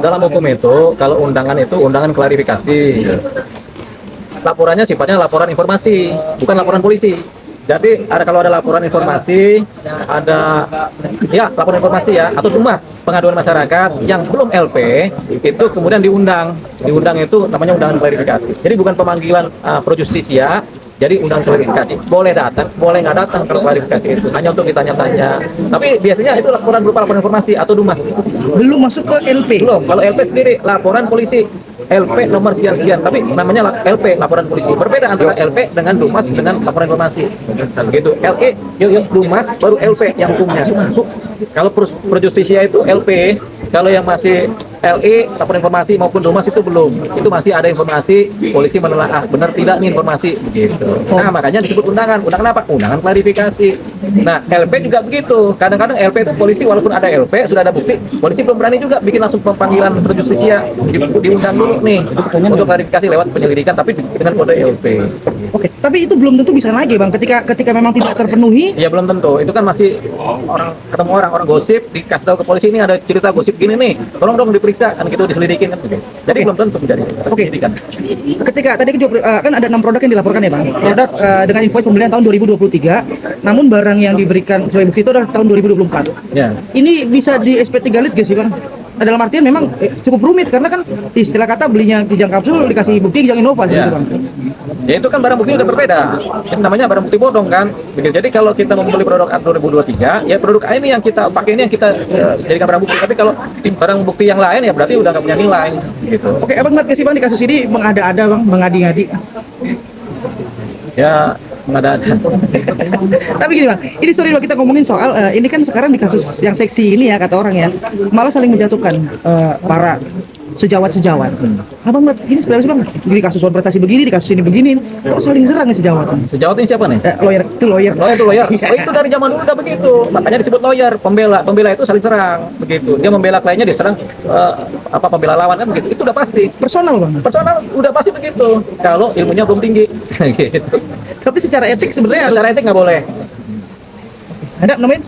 Dalam hukum itu, kalau undangan itu undangan klarifikasi. Laporannya sifatnya laporan informasi, bukan laporan polisi. Jadi kalau ada laporan informasi, ada ya laporan informasi ya, atau tumas pengaduan masyarakat yang belum LP, itu kemudian diundang. Diundang itu namanya undangan klarifikasi. Jadi bukan pemanggilan pro justisia, jadi undangan klarifikasi. Boleh datang, boleh nggak datang kalau klarifikasi itu. Hanya untuk ditanya-tanya. Tapi biasanya itu laporan berupa laporan informasi atau dumas. Belum masuk ke LP. Belum, kalau LP sendiri laporan polisi. LP nomor sekian-sekian, tapi namanya LP laporan polisi. Berbeda antara LP dengan dumas dengan laporan informasi. Dan begitu. LE, dumas, baru LP yang hukumnya. Kalau pro justisia itu LP, kalau yang masih LE, laporan informasi maupun dumas itu belum. Itu masih ada informasi, polisi menelaah benar tidak nih informasi begitu. Nah, makanya disebut undangan. Undangan apa? Undangan klarifikasi. Nah, LP juga begitu. Kadang-kadang LP itu polisi walaupun ada LP, sudah ada bukti, polisi belum berani juga bikin langsung panggilan pro justisia. Diundang dulu nih untuk klarifikasi lewat penyelidikan tapi dengan kode LP. Oke, tapi itu belum tentu bisa lagi, Bang. Ketika memang tidak terpenuhi. Ya belum tentu. Itu kan masih ketemu orang gosip, dikasih tahu ke polisi ini ada cerita gosip gini nih. Tolong dong diperiksa kan gitu, diselidikin kan gitu. Jadi belum tentu menjadi penyelidikan. Ketika tadi kan ada 6 produk yang dilaporkan ya, Bang. Produk dengan invoice pembelian tahun 2023, namun barang yang diberikan sebagai bukti itu adalah tahun 2024. Ya. Ini bisa di SP3 lead gak sih, Bang? Dalam artian memang cukup rumit karena kan istilah kata belinya Kijang Kapsul dikasih bukti Kijang Innova gitu, Bang. Ya itu kan barang bukti udah berbeda. Itu namanya barang bukti bodong kan. Jadi kalau kita membeli produk A 2023, ya produk A ini yang kita pakai, ini yang kita jadikan barang bukti. Tapi kalau barang bukti yang lain ya berarti udah nggak punya nilai gitu. Oke, Abang lihat sih, Bang, di kasus ini mengada-ada, Bang, mengadi-ngadi. Ya mengada-ada. Tapi gini, Bang, ini sorry, Bang, kita ngomongin soal ini kan sekarang di kasus yang seksi ini ya, kata orang ya, malah saling menjatuhkan para sejawat-sejawat. Abang lihat ini sebenarnya, Bang, di kasus soal prestasi begini, di kasus ini begini, kok saling serang nih sejawat? Sejawat ini siapa nih? Lawyer itu lawyer. Lawyer itu lawyer. Oh, itu dari zaman dulu udah begitu. Makanya disebut lawyer, pembela. Pembela itu saling serang begitu. Dia membela kliennya, diserang pembela lawan kan begitu. Itu udah pasti. Personal, Bang. Personal udah pasti begitu. Kalau ilmunya belum tinggi. Gitu. Tapi secara etik sebenarnya Secara etik nggak boleh. ada namanya.